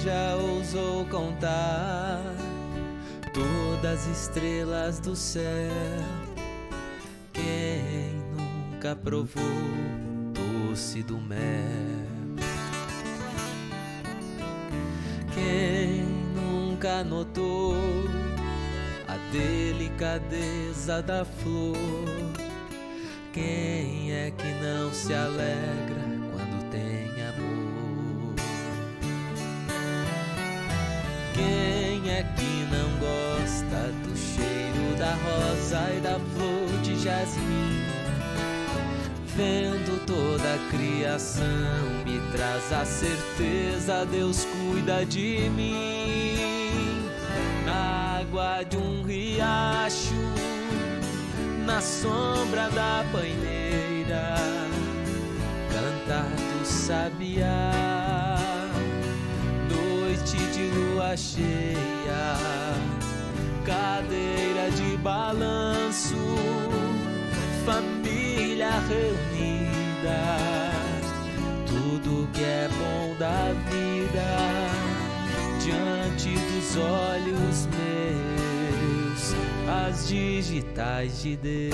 já ousou contar todas as estrelas do céu? Quem nunca provou doce do mel? Quem nunca notou a delicadeza da flor? Quem é que não se alegra quando tem amor? Quem é que não gosta do cheiro da rosa e da flor de jasmim? Vendo toda a criação me traz a certeza, Deus cuida de mim. Na água de um riacho, na sombra da paineira, cantar do sabiá. Noite de lua cheia, cadeira de balanço, família reunida, tudo que é bom da vida diante dos olhos meus, as digitais de Deus.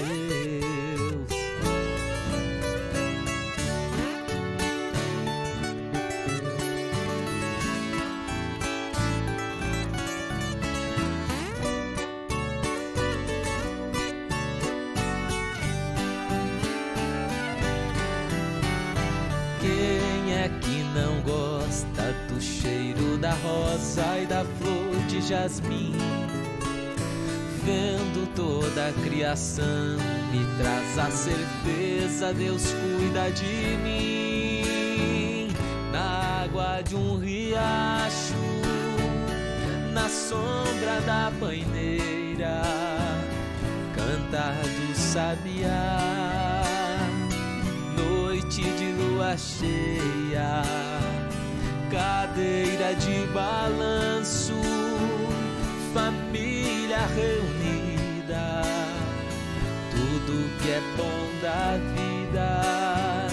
Quem é que não gosta do cheiro da rosa e da flor de jasmim? Vendo toda a criação me traz a certeza, Deus cuida de mim. Na água de um riacho, na sombra da paineira, cantar do sabiá. Noite de lua cheia, cadeira de balanço, família reunida, tudo que é bom da vida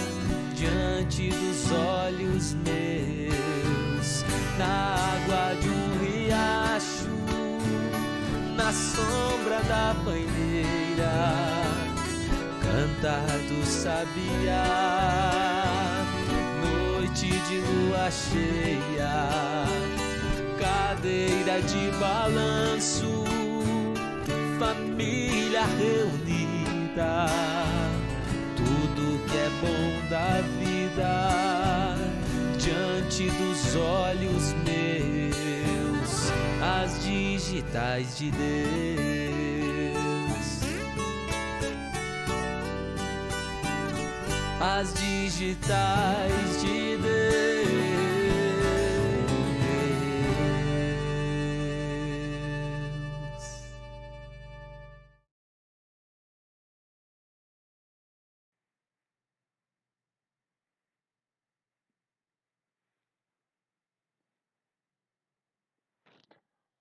diante dos olhos meus. Na água de um riacho, na sombra da paineira, cantar do sabiá. Noite de lua cheia, cadeira de balanço, família reunida, tudo que é bom da vida diante dos olhos meus, as digitais de Deus. As digitais de Deus.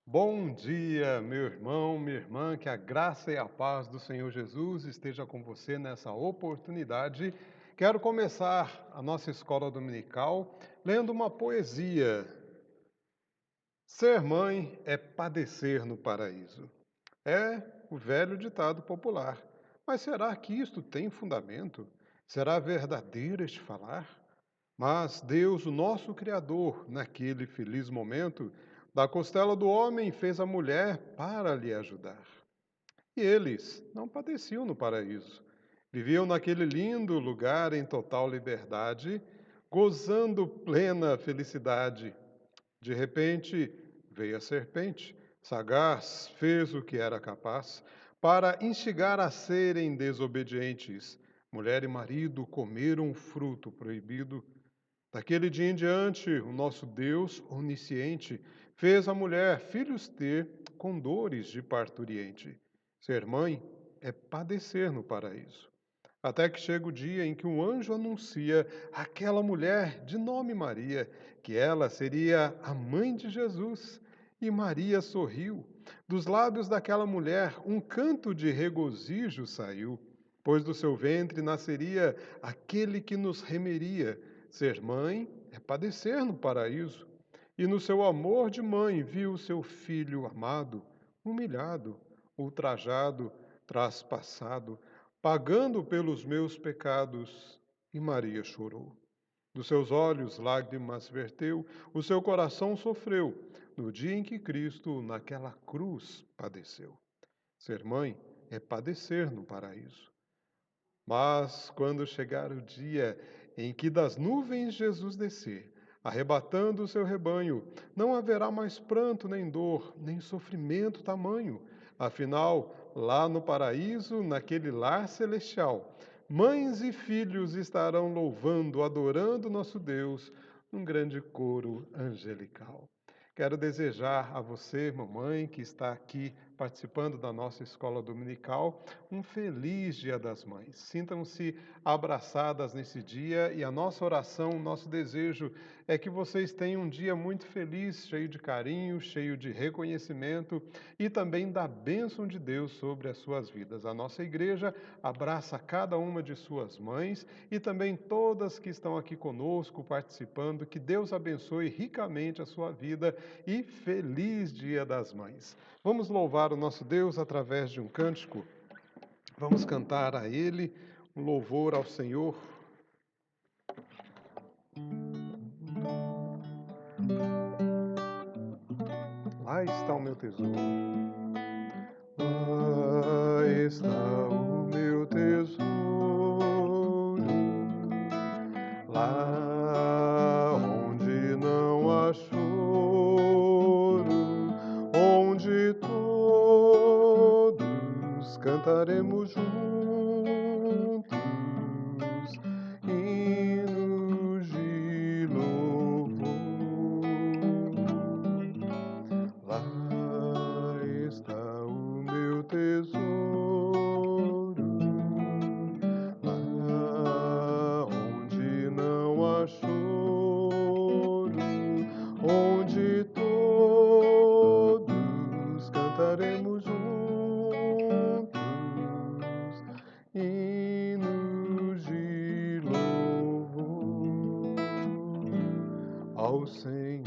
Bom dia, meu irmão, minha irmã, que a graça e a paz do Senhor Jesus esteja com você nessa oportunidade. Quero começar a nossa escola dominical lendo uma poesia. Ser mãe é padecer no paraíso. É o velho ditado popular. Mas será que isto tem fundamento? Será verdadeiro este falar? Mas Deus, o nosso Criador, naquele feliz momento, da costela do homem fez a mulher para lhe ajudar. E eles não padeciam no paraíso. Viviam naquele lindo lugar em total liberdade, gozando plena felicidade. De repente, veio a serpente, sagaz, fez o que era capaz, para instigar a serem desobedientes. Mulher e marido comeram o fruto proibido. Daquele dia em diante, o nosso Deus onisciente fez a mulher filhos ter com dores de parturiente. Ser mãe é padecer no paraíso. Até que chega o dia em que um anjo anuncia àquela mulher de nome Maria que ela seria a mãe de Jesus. E Maria sorriu. Dos lábios daquela mulher um canto de regozijo saiu, pois do seu ventre nasceria aquele que nos remeria. Ser mãe é padecer no paraíso. E no seu amor de mãe viu seu filho amado, humilhado, ultrajado, traspassado, pagando pelos meus pecados. E Maria chorou. Dos seus olhos lágrimas verteu, o seu coração sofreu, no dia em que Cristo naquela cruz padeceu. Ser mãe é padecer no paraíso. Mas quando chegar o dia em que das nuvens Jesus descer, arrebatando o seu rebanho, não haverá mais pranto, nem dor, nem sofrimento tamanho. Afinal, lá no paraíso, naquele lar celestial, mães e filhos estarão louvando, adorando nosso Deus, num grande coro angelical. Quero desejar a você, mamãe, que está aqui participando da nossa escola dominical, um feliz Dia das Mães. Sintam-se abraçadas nesse dia e a nossa oração, nosso desejo é que vocês tenham um dia muito feliz, cheio de carinho, cheio de reconhecimento e também da bênção de Deus sobre as suas vidas. A nossa igreja abraça cada uma de suas mães e também todas que estão aqui conosco participando. Que Deus abençoe ricamente a sua vida e feliz Dia das Mães. Vamos louvar o nosso Deus através de um cântico. Vamos cantar a Ele um louvor ao Senhor. Lá está o meu tesouro. Lá está o meu tesouro. Lá onde não há choro, onde todos cantaremos juntos hinos de louvor. Lá está o meu tesouro, lá onde não há choro, onde todos cantaremos juntos hinos de louvor ao Senhor.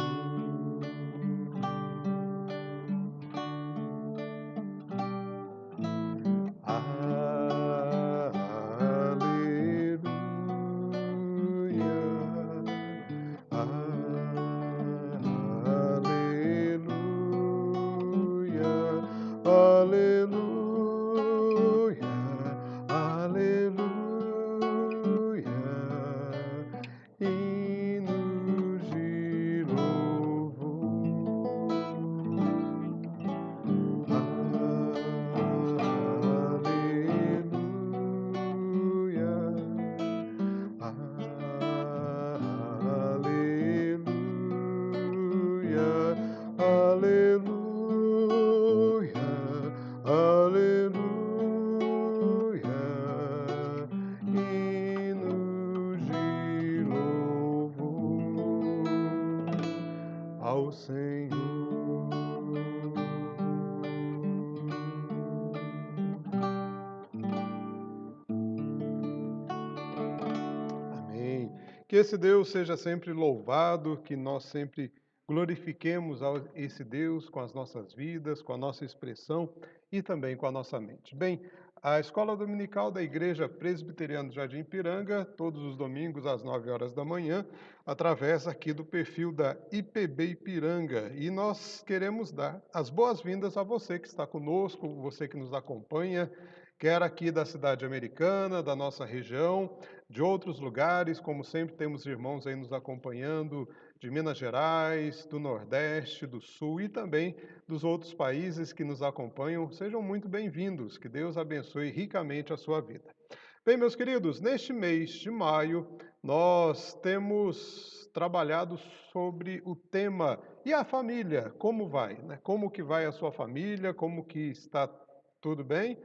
Ao Senhor. Amém. Que esse Deus seja sempre louvado, que nós sempre glorifiquemos esse Deus com as nossas vidas, com a nossa expressão e também com a nossa mente. Bem, a Escola Dominical da Igreja Presbiteriana do Jardim Ipiranga, todos os domingos às 9 horas da manhã, através aqui do perfil da IPB Ipiranga. E nós queremos dar as boas-vindas a você que está conosco, você que nos acompanha, quer aqui da cidade americana, da nossa região, de outros lugares, como sempre temos irmãos aí nos acompanhando, de Minas Gerais, do Nordeste, do Sul e também dos outros países que nos acompanham. Sejam muito bem-vindos, que Deus abençoe ricamente a sua vida. Bem, meus queridos, neste mês de maio, nós temos trabalhado sobre o tema e a família, como vai? Né? Como que vai a sua família, como que está tudo bem?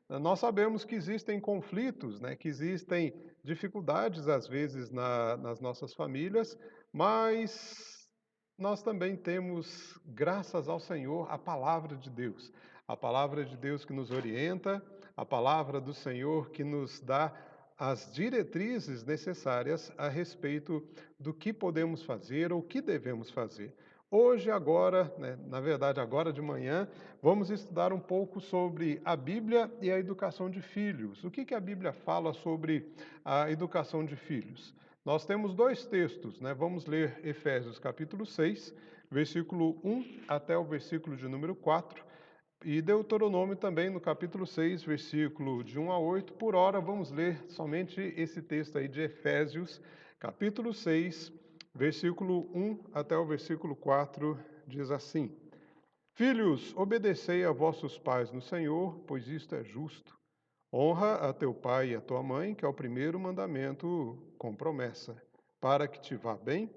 Nós sabemos que existem conflitos, né, que existem dificuldades, às vezes, nas nossas famílias, mas nós também temos, graças ao Senhor, a palavra de Deus. A palavra de Deus que nos orienta, a palavra do Senhor que nos dá as diretrizes necessárias a respeito do que podemos fazer ou o que devemos fazer. Hoje, agora, né, na verdade, agora de manhã, vamos estudar um pouco sobre a Bíblia e a educação de filhos. O que que a Bíblia fala sobre a educação de filhos? Nós temos dois textos, né? Vamos ler Efésios capítulo 6, versículo 1 até o versículo de número 4, e Deuteronômio também no capítulo 6, versículo de 1 a 8. Por hora, vamos ler somente esse texto aí de Efésios, capítulo 6, versículo 1 até o versículo 4, diz assim: Filhos, obedecei a vossos pais no Senhor, pois isto é justo. Honra a teu pai e a tua mãe, que é o primeiro mandamento com promessa, para que te vá bem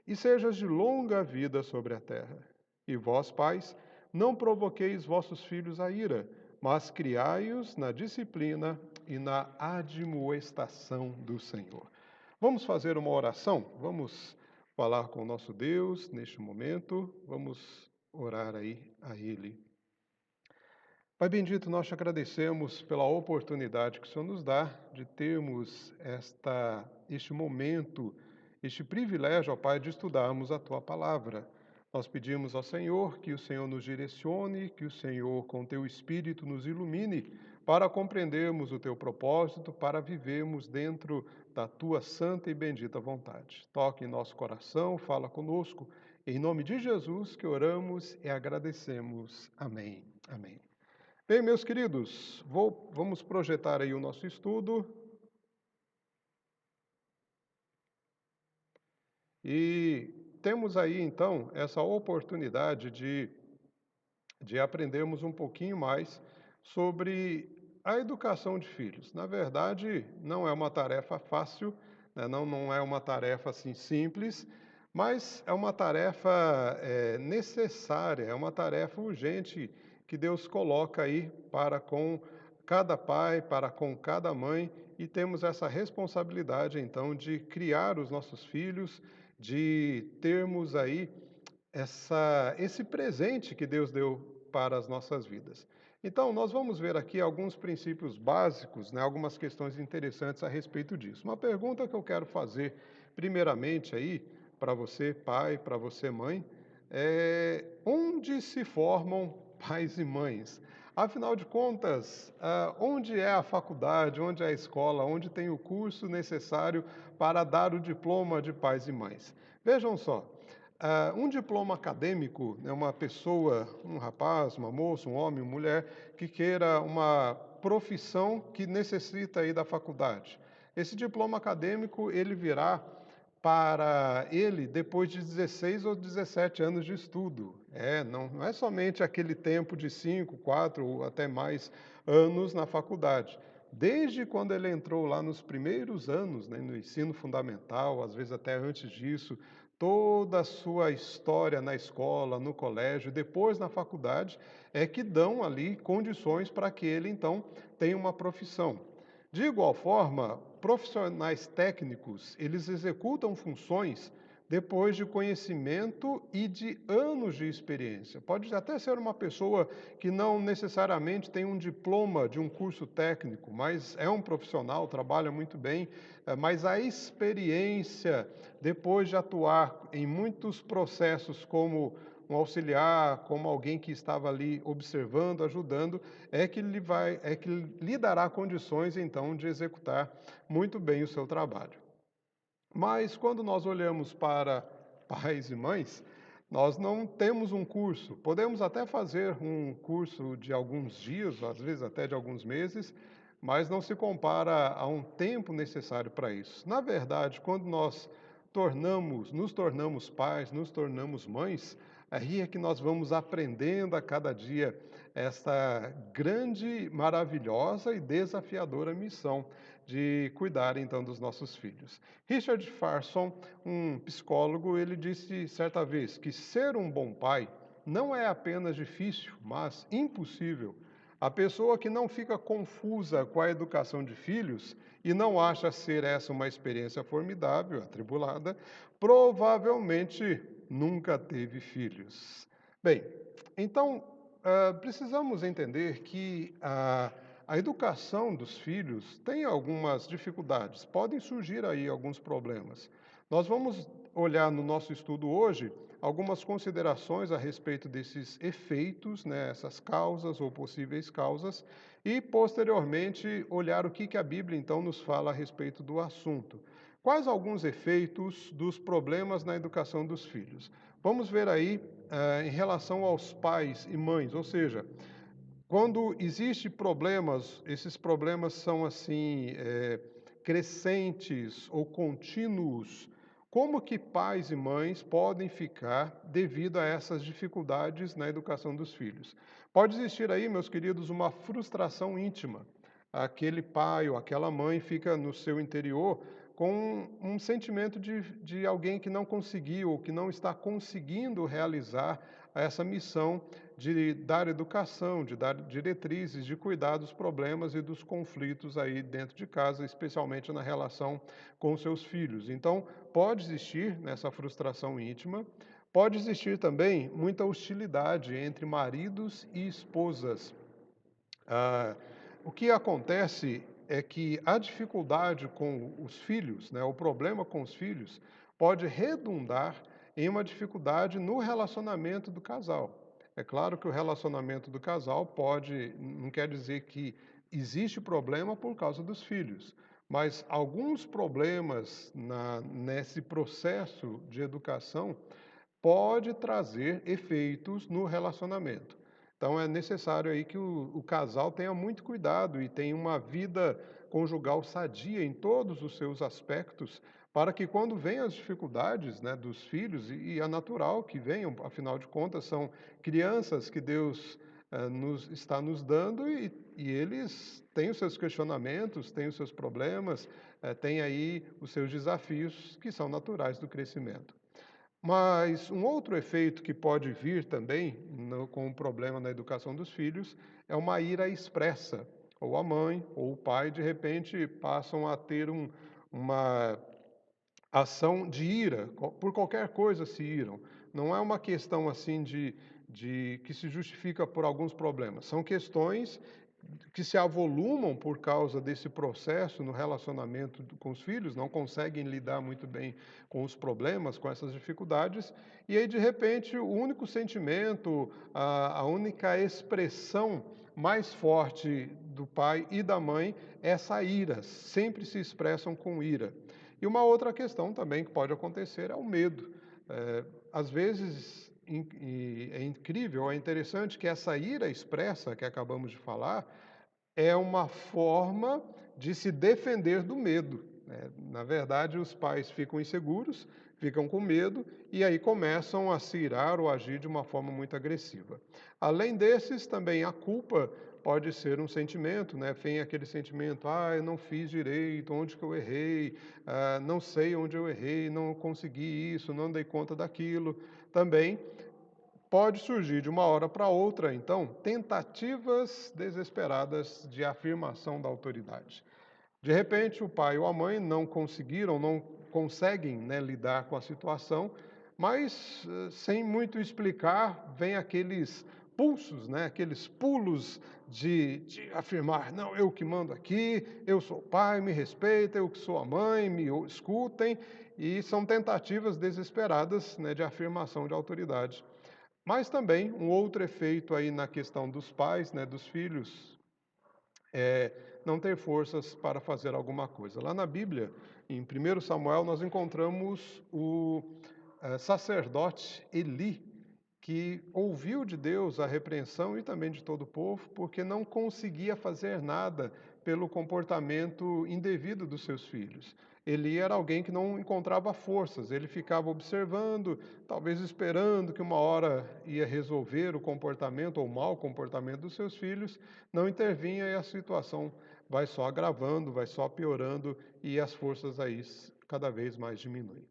e sejas de longa vida sobre a terra. E vós, pais, não provoqueis vossos filhos a ira, mas criai-os na disciplina e na admoestação do Senhor. Vamos fazer uma oração? Vamos falar com o nosso Deus neste momento. Vamos orar aí a Ele. Pai bendito, nós te agradecemos pela oportunidade que o Senhor nos dá de termos este momento, este privilégio, ó Pai, de estudarmos a Tua palavra. Nós pedimos ao Senhor que o Senhor nos direcione, que o Senhor, com Teu Espírito, nos ilumine para compreendermos o Teu propósito, para vivermos dentro da Tua santa e bendita vontade. Toque em nosso coração, fala conosco. Em nome de Jesus que oramos e agradecemos. Amém. Amém. Bem, meus queridos, vamos projetar aí o nosso estudo. E temos aí, então, essa oportunidade de aprendermos um pouquinho mais sobre a educação de filhos. Na verdade, não é uma tarefa fácil, né? Não é uma tarefa assim simples, mas é uma tarefa necessária, é uma tarefa urgente que Deus coloca aí para com cada pai, para com cada mãe, e temos essa responsabilidade, então, de criar os nossos filhos, de termos aí esse presente que Deus deu para as nossas vidas. Então, nós vamos ver aqui alguns princípios básicos, né, algumas questões interessantes a respeito disso. Uma pergunta que eu quero fazer, primeiramente, aí, para você, pai, para você, mãe, é onde se formam pais e mães? Afinal de contas, onde é a faculdade, onde é a escola, onde tem o curso necessário para dar o diploma de pais e mães? Vejam só, um diploma acadêmico é uma pessoa, um rapaz, uma moça, um homem, uma mulher, que queira uma profissão que necessita aí da faculdade. Esse diploma acadêmico, ele virá para ele depois de 16 ou 17 anos de estudo. Não é somente aquele tempo de 5, 4 ou até mais anos na faculdade. Desde quando ele entrou lá nos primeiros anos, né, no ensino fundamental, às vezes até antes disso, toda a sua história na escola, no colégio, depois na faculdade, é que dão ali condições para que ele, então, tenha uma profissão. De igual forma, profissionais técnicos, eles executam funções depois de conhecimento e de anos de experiência. Pode até ser uma pessoa que não necessariamente tem um diploma de um curso técnico, mas é um profissional, trabalha muito bem, mas a experiência, depois de atuar em muitos processos como um auxiliar, como alguém que estava ali observando, ajudando, é que lhe dará condições então de executar muito bem o seu trabalho. Mas quando nós olhamos para pais e mães, nós não temos um curso. Podemos até fazer um curso de alguns dias, às vezes até de alguns meses, mas não se compara a um tempo necessário para isso. Na verdade, quando nós nos tornamos pais, nos tornamos mães, aí é que nós vamos aprendendo a cada dia essa grande, maravilhosa e desafiadora missão de cuidar então dos nossos filhos. Richard Farson, um psicólogo, ele disse certa vez que ser um bom pai não é apenas difícil, mas impossível. A pessoa que não fica confusa com a educação de filhos e não acha ser essa uma experiência formidável, atribulada, provavelmente nunca teve filhos. Bem, então precisamos entender que a educação dos filhos tem algumas dificuldades, podem surgir aí alguns problemas. Nós vamos olhar no nosso estudo hoje algumas considerações a respeito desses efeitos, né, essas causas ou possíveis causas, e posteriormente olhar o que a Bíblia então nos fala a respeito do assunto. Quais alguns efeitos dos problemas na educação dos filhos? Vamos ver aí em relação aos pais e mães, ou seja, quando existe problemas, esses problemas são assim, crescentes ou contínuos, como que pais e mães podem ficar devido a essas dificuldades na educação dos filhos? Pode existir aí, meus queridos, uma frustração íntima. Aquele pai ou aquela mãe fica no seu interior com um sentimento de alguém que não conseguiu ou que não está conseguindo realizar essa missão de dar educação, de dar diretrizes, de cuidar dos problemas e dos conflitos aí dentro de casa, especialmente na relação com seus filhos. Então, pode existir nessa frustração íntima, pode existir também muita hostilidade entre maridos e esposas. Ah, o que acontece é que a dificuldade com os filhos, né, o problema com os filhos, pode redundar em uma dificuldade no relacionamento do casal. É claro que o relacionamento do casal não quer dizer que existe problema por causa dos filhos, mas alguns problemas nesse processo de educação pode trazer efeitos no relacionamento. Então é necessário aí que o casal tenha muito cuidado e tenha uma vida conjugal sadia em todos os seus aspectos, para que quando venham as dificuldades, né, dos filhos, e é natural que venham, afinal de contas, são crianças que Deus está nos dando e eles têm os seus questionamentos, têm os seus problemas, têm aí os seus desafios que são naturais do crescimento. Mas um outro efeito que pode vir também com o problema na educação dos filhos é uma ira expressa. Ou a mãe ou o pai, de repente, passam a ter uma ação de ira, por qualquer coisa se iram. Não é uma questão assim de que se justifica por alguns problemas. São questões que se avolumam por causa desse processo no relacionamento com os filhos, não conseguem lidar muito bem com os problemas, com essas dificuldades, e aí de repente o único sentimento, a única expressão mais forte do pai e da mãe é essa ira, sempre se expressam com ira. E uma outra questão também que pode acontecer é o medo. Às vezes é incrível, é interessante que essa ira expressa que acabamos de falar é uma forma de se defender do medo, né? Na verdade, os pais ficam inseguros, ficam com medo e aí começam a se irar ou agir de uma forma muito agressiva. Além desses, também a culpa pode ser um sentimento, né? Vem aquele sentimento, eu não fiz direito, onde que eu errei, não sei onde eu errei, não consegui isso, não dei conta daquilo. Também pode surgir de uma hora para outra, então, tentativas desesperadas de afirmação da autoridade. De repente, o pai ou a mãe não conseguiram, não conseguem, né, lidar com a situação, mas sem muito explicar, vem aqueles pulsos, né, aqueles pulos de afirmar, não, eu que mando aqui, eu sou o pai, me respeita, eu que sou a mãe, me escutem, e são tentativas desesperadas, né, de afirmação de autoridade. Mas também um outro efeito aí na questão dos pais, né, dos filhos, é não ter forças para fazer alguma coisa. Lá na Bíblia, em 1 Samuel, nós encontramos o sacerdote Eli, que ouviu de Deus a repreensão e também de todo o povo, porque não conseguia fazer nada pelo comportamento indevido dos seus filhos. Eli era alguém que não encontrava forças, ele ficava observando, talvez esperando que uma hora ia resolver o comportamento ou o mau comportamento dos seus filhos, não intervinha e a situação vai só agravando, vai só piorando e as forças aí cada vez mais diminuem.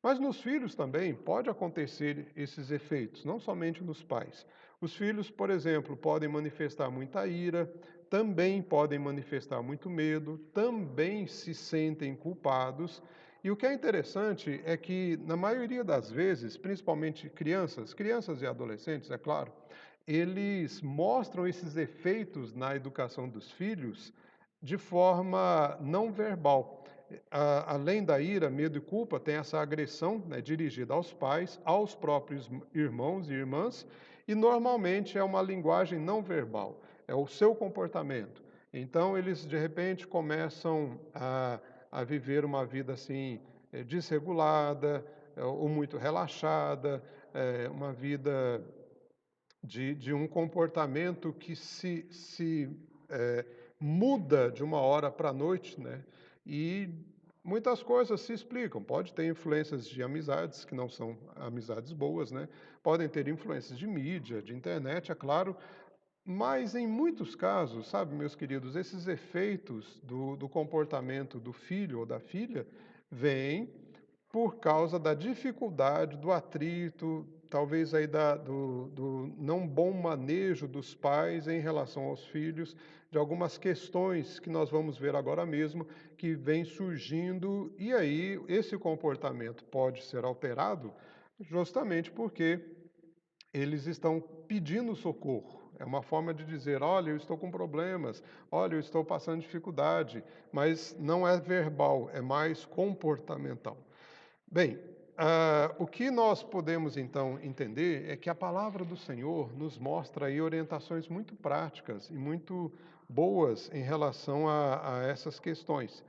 Mas nos filhos também pode acontecer esses efeitos, não somente nos pais. Os filhos, por exemplo, podem manifestar muita ira, também podem manifestar muito medo, também se sentem culpados. E o que é interessante é que, na maioria das vezes, principalmente crianças e adolescentes, é claro, eles mostram esses efeitos na educação dos filhos de forma não verbal. Além da ira, medo e culpa, tem essa agressão, né, dirigida aos pais, aos próprios irmãos e irmãs, e normalmente é uma linguagem não verbal, é o seu comportamento. Então, eles de repente começam a viver uma vida assim, desregulada, ou muito relaxada, uma vida de um comportamento que se muda de uma hora para a noite, né? E muitas coisas se explicam. Pode ter influências de amizades que não são amizades boas, né? Podem ter influências de mídia, de internet, é claro, mas em muitos casos, sabe, meus queridos, esses efeitos do comportamento do filho ou da filha vêm por causa da dificuldade, do atrito, talvez aí do não bom manejo dos pais em relação aos filhos, de algumas questões que nós vamos ver agora mesmo, que vem surgindo, e aí esse comportamento pode ser alterado justamente porque eles estão pedindo socorro. É uma forma de dizer: olha, eu estou com problemas, olha, eu estou passando dificuldade, mas não é verbal, é mais comportamental. Bem, o que nós podemos então entender é que a palavra do Senhor nos mostra aí orientações muito práticas e muito boas em relação a essas questões.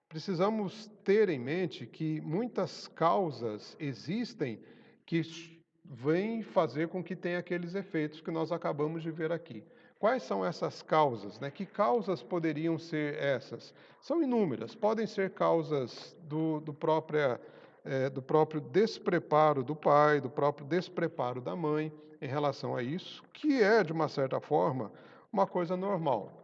Precisamos ter em mente que muitas causas existem que vêm fazer com que tenha aqueles efeitos que nós acabamos de ver aqui. Quais são essas causas, né? Que causas poderiam ser essas? São inúmeras. Podem ser causas do próprio despreparo do pai, do próprio despreparo da mãe em relação a isso, que é, de uma certa forma, uma coisa normal.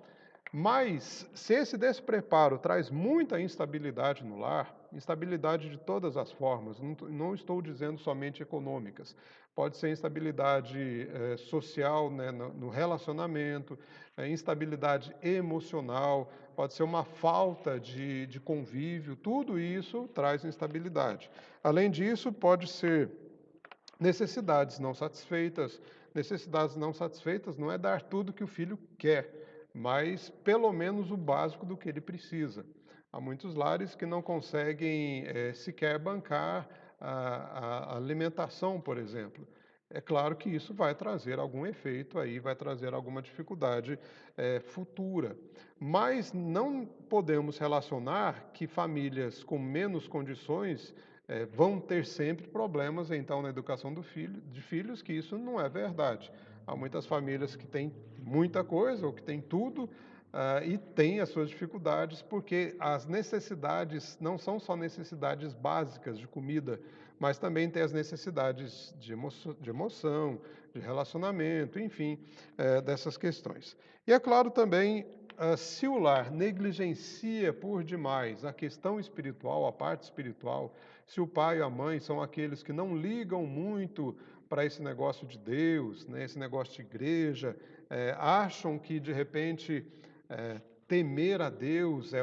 Mas, se esse despreparo traz muita instabilidade no lar, instabilidade de todas as formas, não estou dizendo somente econômicas, pode ser instabilidade social, né, no relacionamento, instabilidade emocional, pode ser uma falta de convívio, tudo isso traz instabilidade. Além disso, pode ser necessidades não satisfeitas. Necessidades não satisfeitas não é dar tudo que o filho quer, mas pelo menos o básico do que ele precisa. Há muitos lares que não conseguem sequer bancar a alimentação, por exemplo. É claro que isso vai trazer algum efeito aí, vai trazer alguma dificuldade futura. Mas não podemos relacionar que famílias com menos condições vão ter sempre problemas, então, na educação de filhos, que isso não é verdade. Há muitas famílias que têm muita coisa, ou que têm tudo, e têm as suas dificuldades, porque as necessidades não são só necessidades básicas de comida, mas também tem as necessidades de emoção, de relacionamento, enfim, dessas questões. E é claro também, se o lar negligencia por demais a questão espiritual, a parte espiritual, se o pai e a mãe são aqueles que não ligam muito para esse negócio de Deus, né, esse negócio de igreja, acham que de repente temer a Deus é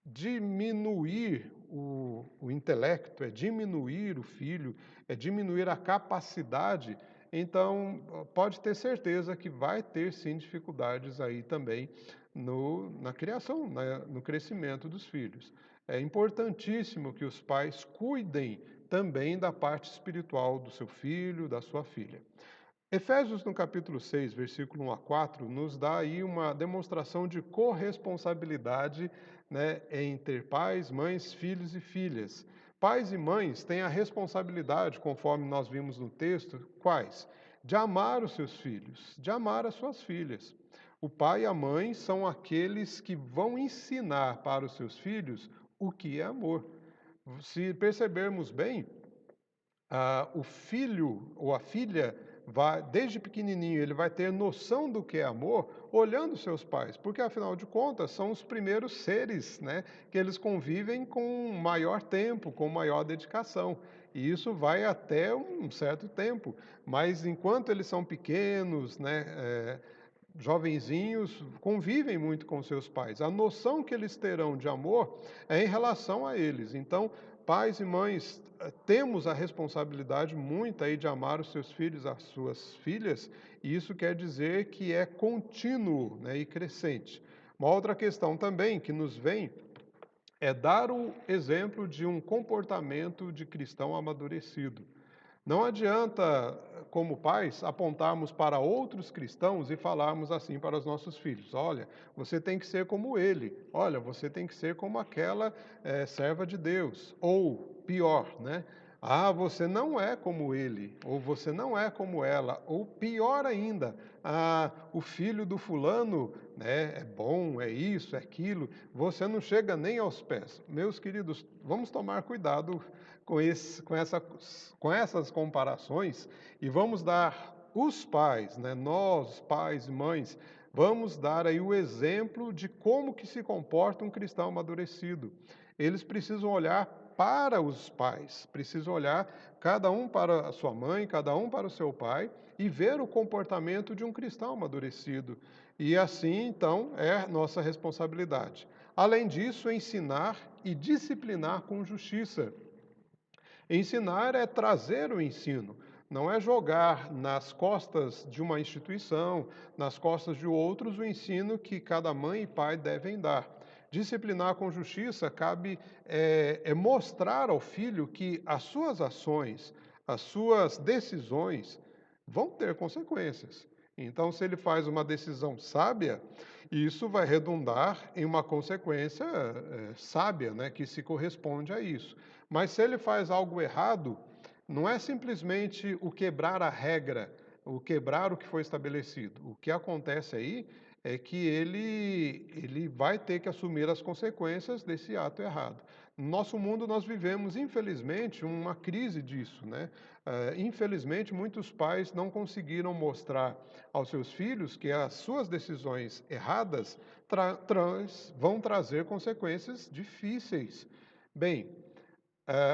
diminuir o intelecto, é diminuir o filho, é diminuir a capacidade, então pode ter certeza que vai ter sim dificuldades aí também na criação, no crescimento dos filhos. É importantíssimo que os pais cuidem também da parte espiritual do seu filho, da sua filha. Efésios, no capítulo 6, versículo 1 a 4, nos dá aí uma demonstração de corresponsabilidade, né, em ter pais, mães, filhos e filhas. Pais e mães têm a responsabilidade, conforme nós vimos no texto, quais? De amar os seus filhos, de amar as suas filhas. O pai e a mãe são aqueles que vão ensinar para os seus filhos o que é amor. Se percebermos bem, o filho ou a filha desde pequenininho, ele vai ter noção do que é amor olhando seus pais, porque afinal de contas são os primeiros seres, né, que eles convivem com maior tempo, com maior dedicação. E isso vai até um certo tempo, mas enquanto eles são pequenos, né, jovenzinhos, convivem muito com seus pais. A noção que eles terão de amor é em relação a eles. Então, pais e mães, temos a responsabilidade muito aí de amar os seus filhos, as suas filhas, e isso quer dizer que é contínuo, né, e crescente. Uma outra questão também que nos vem é dar o exemplo de um comportamento de cristão amadurecido. Não adianta, como pais, apontarmos para outros cristãos e falarmos assim para os nossos filhos: olha, você tem que ser como ele, olha, você tem que ser como aquela serva de Deus. Ou pior, né? Ah, você não é como ele, ou você não é como ela, ou pior ainda, ah, o filho do fulano, né, é bom, é isso, é aquilo, você não chega nem aos pés. Meus queridos, vamos tomar cuidado com essas comparações e vamos dar os pais, né, nós, pais e mães, vamos dar aí o exemplo de como que se comporta um cristão amadurecido. Eles precisam olhar para os pais, precisam olhar cada um para a sua mãe, cada um para o seu pai e ver o comportamento de um cristão amadurecido. E assim, então, é nossa responsabilidade. Além disso, ensinar e disciplinar com justiça. Ensinar é trazer o ensino, não é jogar nas costas de uma instituição, nas costas de outros, o ensino que cada mãe e pai devem dar. Disciplinar com justiça cabe mostrar ao filho que as suas ações, as suas decisões vão ter consequências. Então, se ele faz uma decisão sábia, isso vai redundar em uma consequência sábia, né, que se corresponde a isso. Mas se ele faz algo errado, não é simplesmente o quebrar a regra, o quebrar o que foi estabelecido. O que acontece aí é que ele vai ter que assumir as consequências desse ato errado. No nosso mundo, nós vivemos, infelizmente, uma crise disso, né? Infelizmente, muitos pais não conseguiram mostrar aos seus filhos que as suas decisões erradas vão trazer consequências difíceis. Bem,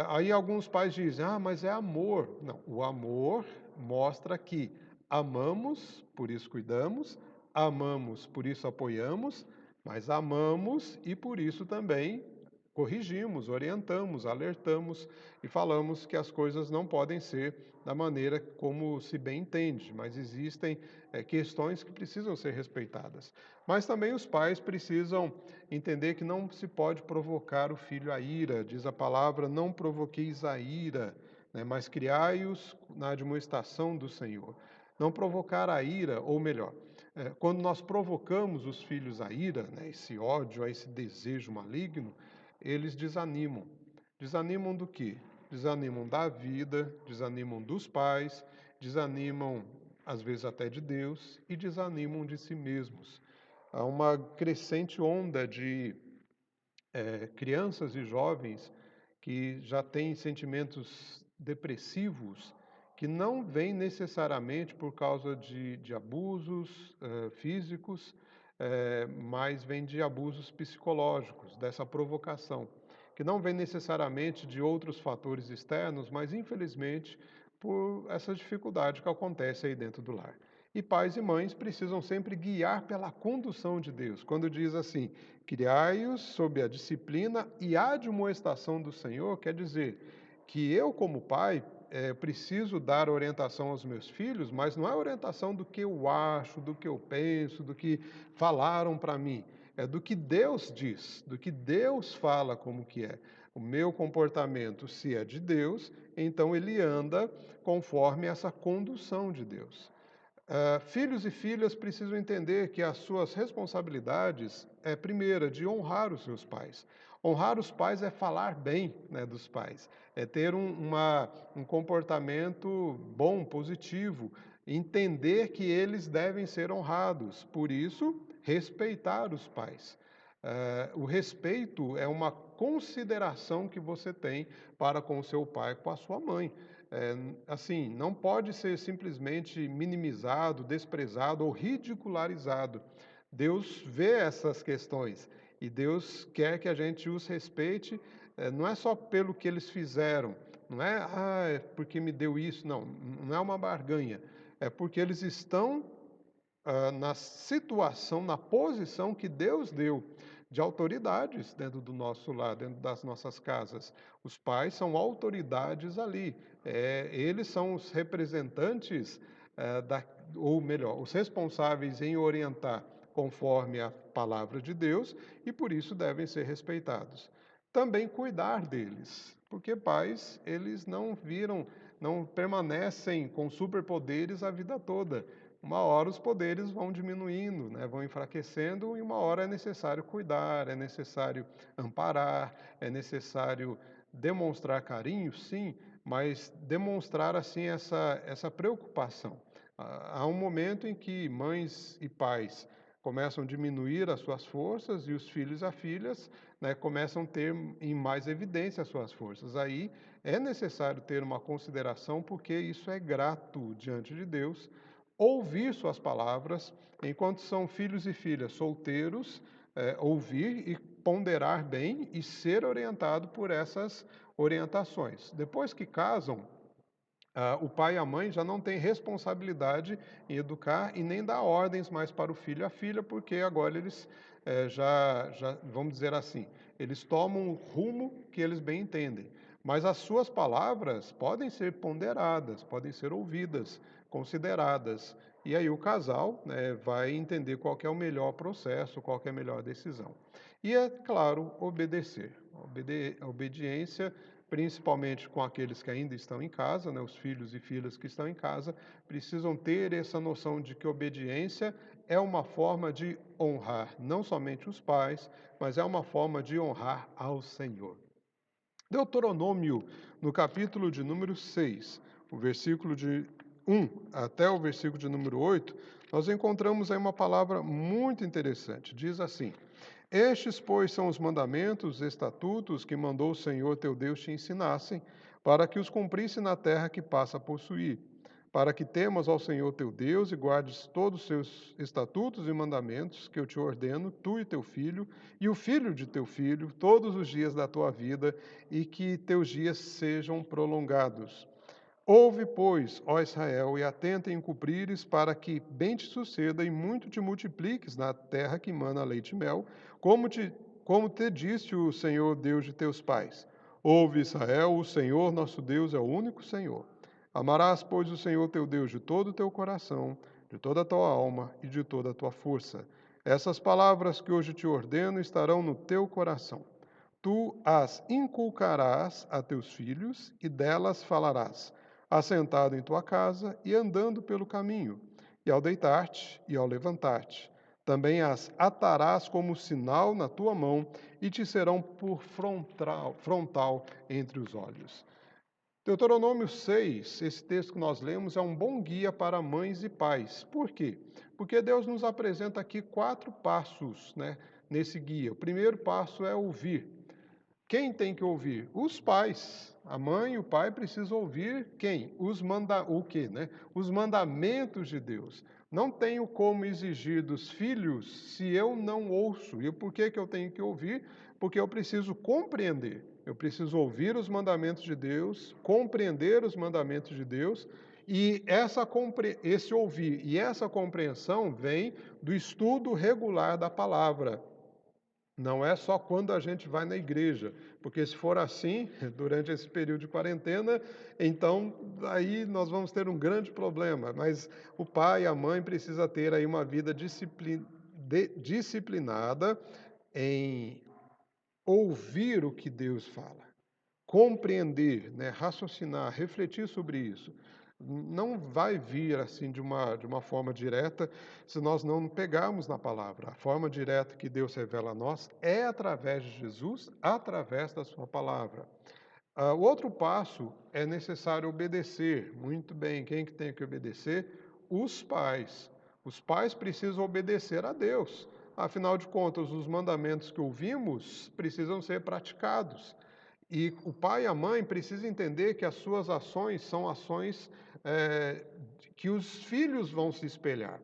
aí alguns pais dizem, ah, mas é amor. Não, o amor mostra que amamos, por isso cuidamos, amamos, por isso apoiamos, mas amamos e por isso também corrigimos, orientamos, alertamos e falamos que as coisas não podem ser da maneira como se bem entende, mas existem questões que precisam ser respeitadas. Mas também os pais precisam entender que não se pode provocar o filho à ira, diz a palavra, não provoqueis a ira, né, mas criai-os na admoestação do Senhor. Não provocar a ira, ou melhor, quando nós provocamos os filhos à ira, né, esse ódio, esse desejo maligno, eles desanimam. Desanimam do quê? Desanimam da vida, desanimam dos pais, desanimam às vezes até de Deus e desanimam de si mesmos. Há uma crescente onda de crianças e jovens que já têm sentimentos depressivos que não vêm necessariamente por causa de abusos físicos, mas vêm de abusos psicológicos, dessa provocação, que não vem necessariamente de outros fatores externos, mas infelizmente por essa dificuldade que acontece aí dentro do lar. E pais e mães precisam sempre guiar pela condução de Deus. Quando diz assim, criai-os sob a disciplina e admoestação do Senhor, quer dizer que eu, como pai, preciso dar orientação aos meus filhos, mas não é orientação do que eu acho, do que eu penso, do que falaram para mim. É do que Deus diz, do que Deus fala como que é. O meu comportamento, se é de Deus, então ele anda conforme essa condução de Deus. Filhos e filhas precisam entender que as suas responsabilidades é, primeira, de honrar os seus pais. Honrar os pais é falar bem, né, dos pais, é ter um comportamento bom, positivo, entender que eles devem ser honrados. Por isso, respeitar os pais. O respeito é uma consideração que você tem para com o seu pai, com a sua mãe. Assim, não pode ser simplesmente minimizado, desprezado ou ridicularizado. Deus vê essas questões e Deus quer que a gente os respeite, não é só pelo que eles fizeram, não é, é porque me deu isso, não, não é uma barganha, é porque eles estão na situação, na posição que Deus deu de autoridades dentro do nosso lar, dentro das nossas casas. Os pais são autoridades ali. Eles são os representantes, ou melhor, os responsáveis em orientar conforme a palavra de Deus e por isso devem ser respeitados. Também cuidar deles, porque pais, eles não permanecem com superpoderes a vida toda. Uma hora os poderes vão diminuindo, né, vão enfraquecendo, e uma hora é necessário cuidar, é necessário amparar, é necessário demonstrar carinho, sim, mas demonstrar assim essa preocupação. Há um momento em que mães e pais começam a diminuir as suas forças e os filhos e filhas, né, começam a ter em mais evidência as suas forças. Aí é necessário ter uma consideração, porque isso é grato diante de Deus, ouvir suas palavras, enquanto são filhos e filhas solteiros, ouvir e ponderar bem e ser orientado por essas orientações. Depois que casam, o pai e a mãe já não têm responsabilidade em educar e nem dar ordens mais para o filho e a filha, porque agora eles vamos dizer assim, eles tomam o rumo que eles bem entendem. Mas as suas palavras podem ser ponderadas, podem ser ouvidas, consideradas. E aí o casal, né, vai entender qual que é o melhor processo, qual que é a melhor decisão. E é claro, obedecer. A obediência, principalmente com aqueles que ainda estão em casa, né, os filhos e filhas que estão em casa, precisam ter essa noção de que obediência é uma forma de honrar não somente os pais, mas é uma forma de honrar ao Senhor. Deuteronômio, no capítulo de número 6, o versículo de 1 até o versículo de número 8, nós encontramos aí uma palavra muito interessante. Diz assim: Estes, pois, são os mandamentos, estatutos que mandou o Senhor teu Deus te ensinassem, para que os cumprisse na terra que passa a possuir, para que temas ao Senhor teu Deus e guardes todos os seus estatutos e mandamentos que eu te ordeno, tu e teu filho, e o filho de teu filho, todos os dias da tua vida, e que teus dias sejam prolongados. Ouve, pois, ó Israel, e atenta em cumprires, para que bem te suceda e muito te multipliques na terra que mana leite e mel, como te disse o Senhor Deus de teus pais. Ouve, Israel, o Senhor nosso Deus é o único Senhor. Amarás, pois, o Senhor teu Deus de todo o teu coração, de toda a tua alma e de toda a tua força. Essas palavras que hoje te ordeno estarão no teu coração. Tu as inculcarás a teus filhos e delas falarás, assentado em tua casa e andando pelo caminho, e ao deitar-te e ao levantar-te. Também as atarás como sinal na tua mão e te serão por frontal entre os olhos. Deuteronômio 6, esse texto que nós lemos, é um bom guia para mães e pais. Por quê? Porque Deus nos apresenta aqui 4 passos, né, nesse guia. O primeiro passo é ouvir. Quem tem que ouvir? Os pais. A mãe e o pai precisam ouvir quem? O quê, né? Os mandamentos de Deus. Não tenho como exigir dos filhos se eu não ouço. E por que eu tenho que ouvir? Porque eu preciso compreender. Eu preciso ouvir os mandamentos de Deus, compreender os mandamentos de Deus, e esse ouvir e essa compreensão vem do estudo regular da palavra. Não é só quando a gente vai na igreja, porque se for assim, durante esse período de quarentena, então aí nós vamos ter um grande problema. Mas o pai e a mãe precisam ter aí uma vida disciplinada em ouvir o que Deus fala, compreender, né, raciocinar, refletir sobre isso. Não vai vir assim de uma forma direta se nós não pegarmos na palavra. A forma direta que Deus revela a nós é através de Jesus, através da sua palavra. O outro passo é necessário obedecer. Muito bem, quem que tem que obedecer? Os pais. Os pais precisam obedecer a Deus. Afinal de contas, os mandamentos que ouvimos precisam ser praticados. E o pai e a mãe precisam entender que as suas ações são ações que os filhos vão se espelhar.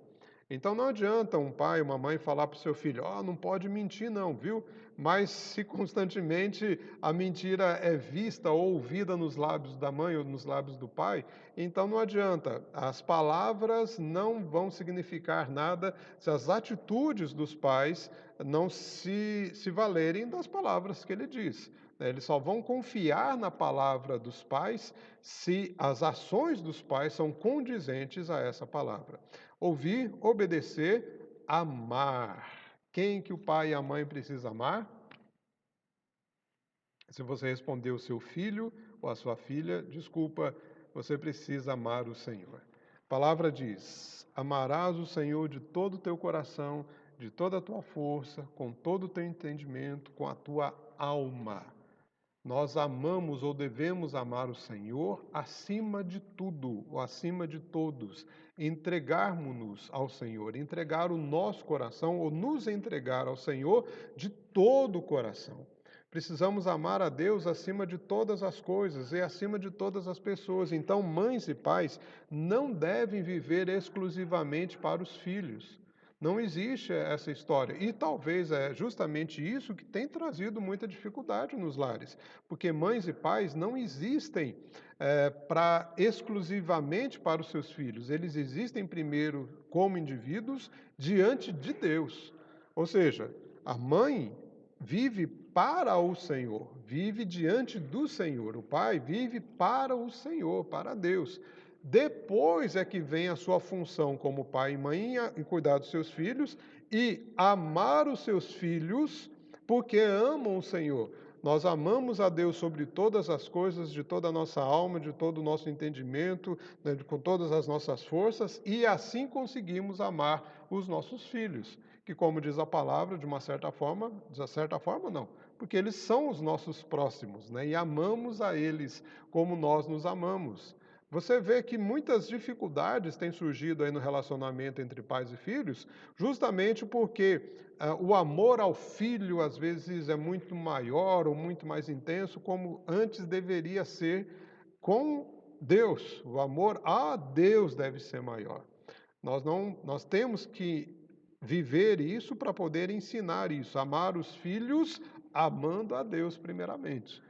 Então não adianta um pai, uma mãe falar para o seu filho, não pode mentir não, viu? Mas se constantemente a mentira é vista ou ouvida nos lábios da mãe ou nos lábios do pai, então não adianta. As palavras não vão significar nada se as atitudes dos pais não se valerem das palavras que ele diz. Eles só vão confiar na palavra dos pais se as ações dos pais são condizentes a essa palavra. Ouvir, obedecer, amar. Quem que o pai e a mãe precisam amar? Se você respondeu o seu filho ou a sua filha, desculpa, você precisa amar o Senhor. A palavra diz: amarás o Senhor de todo o teu coração, de toda a tua força, com todo o teu entendimento, com a tua alma. Nós amamos ou devemos amar o Senhor acima de tudo, ou acima de todos. Entregarmos-nos ao Senhor, entregar o nosso coração ou nos entregar ao Senhor de todo o coração. Precisamos amar a Deus acima de todas as coisas e acima de todas as pessoas. Então, mães e pais não devem viver exclusivamente para os filhos. Não existe essa história. E talvez é justamente isso que tem trazido muita dificuldade nos lares. Porque mães e pais não existem exclusivamente para os seus filhos. Eles existem primeiro como indivíduos diante de Deus. Ou seja, a mãe vive para o Senhor, vive diante do Senhor. O pai vive para o Senhor, para Deus. Depois é que vem a sua função como pai e mãe em cuidar dos seus filhos e amar os seus filhos porque amam o Senhor. Nós amamos a Deus sobre todas as coisas, de toda a nossa alma, de todo o nosso entendimento, né, com todas as nossas forças, e assim conseguimos amar os nossos filhos, que, como diz a palavra, de certa forma não, porque eles são os nossos próximos, né, e amamos a eles como nós nos amamos. Você vê que muitas dificuldades têm surgido aí no relacionamento entre pais e filhos, justamente porque o amor ao filho às vezes é muito maior ou muito mais intenso, como antes deveria ser com Deus. O amor a Deus deve ser maior. Nós temos que viver isso para poder ensinar isso, amar os filhos amando a Deus primeiramente.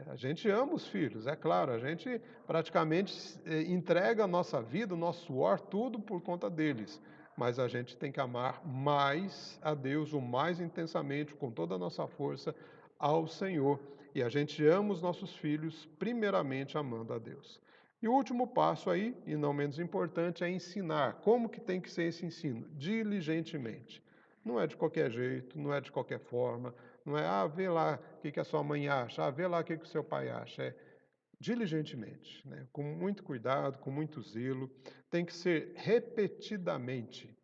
A gente ama os filhos, é claro, a gente praticamente entrega a nossa vida, o nosso suor, tudo por conta deles. Mas a gente tem que amar mais a Deus, o mais intensamente, com toda a nossa força, ao Senhor. E a gente ama os nossos filhos, primeiramente amando a Deus. E o último passo aí, e não menos importante, é ensinar. Como que tem que ser esse ensino? Diligentemente. Não é de qualquer jeito, não é de qualquer forma, não é, vê lá o que a sua mãe acha, vê lá o que o seu pai acha. É diligentemente, né? Com muito cuidado, com muito zelo. Tem que ser repetidamente.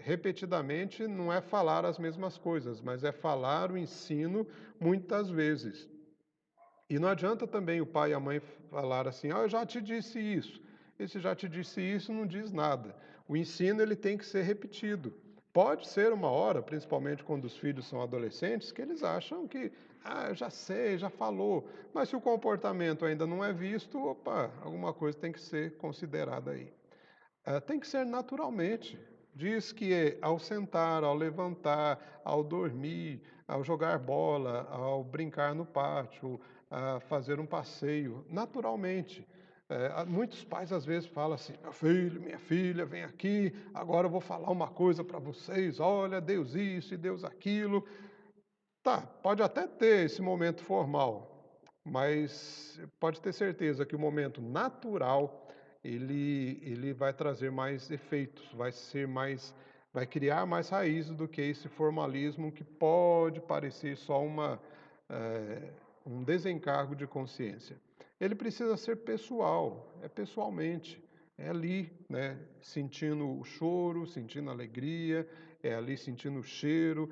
Repetidamente não é falar as mesmas coisas, mas é falar o ensino muitas vezes. E não adianta também o pai e a mãe falar assim, eu já te disse isso. Esse já te disse isso não diz nada. O ensino ele tem que ser repetido. Pode ser uma hora, principalmente quando os filhos são adolescentes, que eles acham que, eu já sei, já falou. Mas se o comportamento ainda não é visto, opa, alguma coisa tem que ser considerada aí. Tem que ser naturalmente. Diz que ao sentar, ao levantar, ao dormir, ao jogar bola, ao brincar no pátio, a fazer um passeio, naturalmente. Muitos pais às vezes falam assim: meu filho, minha filha, vem aqui, agora eu vou falar uma coisa para vocês. Olha, Deus isso e Deus aquilo. Tá, pode até ter esse momento formal, mas pode ter certeza que o momento natural ele vai trazer mais efeitos, vai criar mais raízes do que esse formalismo que pode parecer só um desencargo de consciência. Ele precisa ser pessoal, é pessoalmente, é ali, né, sentindo o choro, sentindo a alegria, é ali sentindo o cheiro.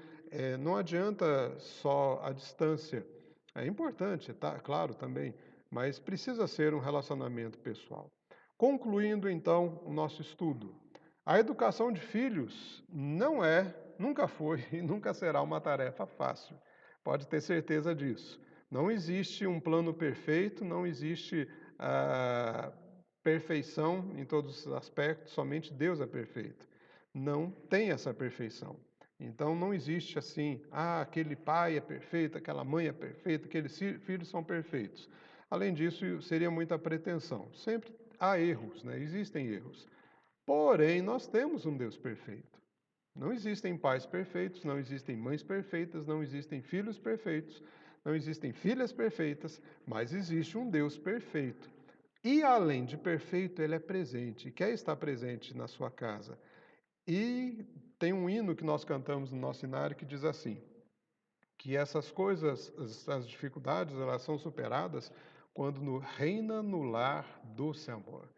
Não adianta só a distância, é importante, tá, claro também, mas precisa ser um relacionamento pessoal. Concluindo então o nosso estudo, a educação de filhos não é, nunca foi e nunca será uma tarefa fácil. Pode ter certeza disso. Não existe um plano perfeito, não existe perfeição em todos os aspectos, somente Deus é perfeito. Não tem essa perfeição. Então não existe assim, aquele pai é perfeito, aquela mãe é perfeita, aqueles filhos são perfeitos. Além disso, seria muita pretensão. Sempre há erros, né? Existem erros. Porém, nós temos um Deus perfeito. Não existem pais perfeitos, não existem mães perfeitas, não existem filhos perfeitos, não existem filhas perfeitas, mas existe um Deus perfeito. E além de perfeito, ele é presente, quer estar presente na sua casa. E tem um hino que nós cantamos no nosso cenário que diz assim, que essas coisas, as dificuldades, elas são superadas quando reina no lar doce amor.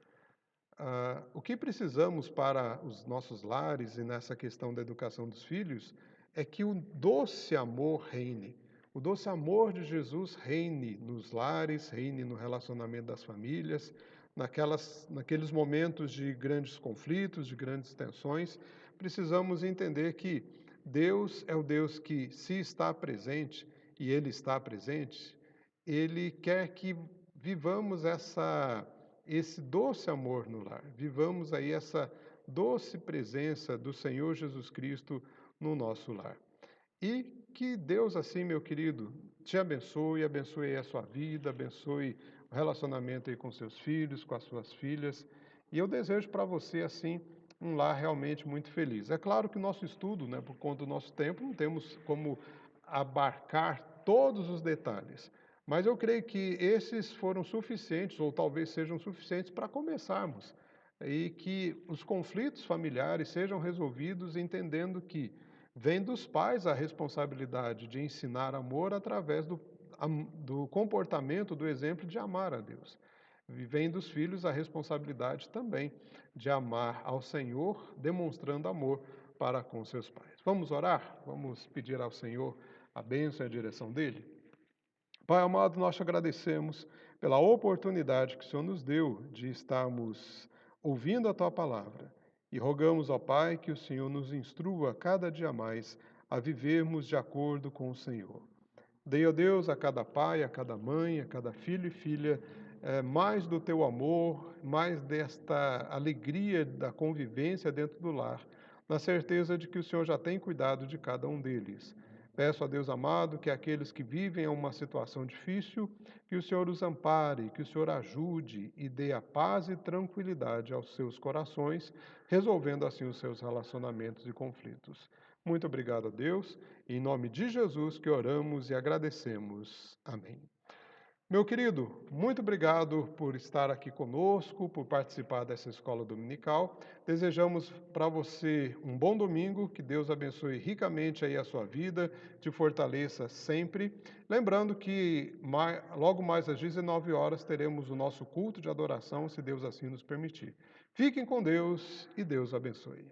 O que precisamos para os nossos lares e nessa questão da educação dos filhos é que o doce amor reine. O doce amor de Jesus reine nos lares, reine no relacionamento das famílias, naqueles momentos de grandes conflitos, de grandes tensões. Precisamos entender que Deus é o Deus que, se está presente, e Ele está presente, Ele quer que vivamos esse doce amor no lar. Vivamos aí essa doce presença do Senhor Jesus Cristo no nosso lar. E que Deus, assim, meu querido, te abençoe, abençoe a sua vida, abençoe o relacionamento aí com seus filhos, com as suas filhas. E eu desejo para você, assim, um lar realmente muito feliz. É claro que o nosso estudo, né, por conta do nosso tempo, não temos como abarcar todos os detalhes. Mas eu creio que esses foram suficientes, ou talvez sejam suficientes, para começarmos. E que os conflitos familiares sejam resolvidos entendendo que vem dos pais a responsabilidade de ensinar amor através do comportamento, do exemplo de amar a Deus. E vem dos filhos a responsabilidade também de amar ao Senhor, demonstrando amor para com seus pais. Vamos orar? Vamos pedir ao Senhor a bênção e a direção dele? Pai amado, nós te agradecemos pela oportunidade que o Senhor nos deu de estarmos ouvindo a tua palavra e rogamos ao Pai que o Senhor nos instrua cada dia mais a vivermos de acordo com o Senhor. Dê, ó Deus, a cada pai, a cada mãe, a cada filho e filha, mais do teu amor, mais desta alegria da convivência dentro do lar, na certeza de que o Senhor já tem cuidado de cada um deles. Peço a Deus amado que aqueles que vivem uma situação difícil, que o Senhor os ampare, que o Senhor ajude e dê a paz e tranquilidade aos seus corações, resolvendo assim os seus relacionamentos e conflitos. Muito obrigado a Deus, em nome de Jesus que oramos e agradecemos. Amém. Meu querido, muito obrigado por estar aqui conosco, por participar dessa escola dominical. Desejamos para você um bom domingo, que Deus abençoe ricamente aí a sua vida, te fortaleça sempre. Lembrando que logo mais às 19 horas teremos o nosso culto de adoração, se Deus assim nos permitir. Fiquem com Deus e Deus abençoe.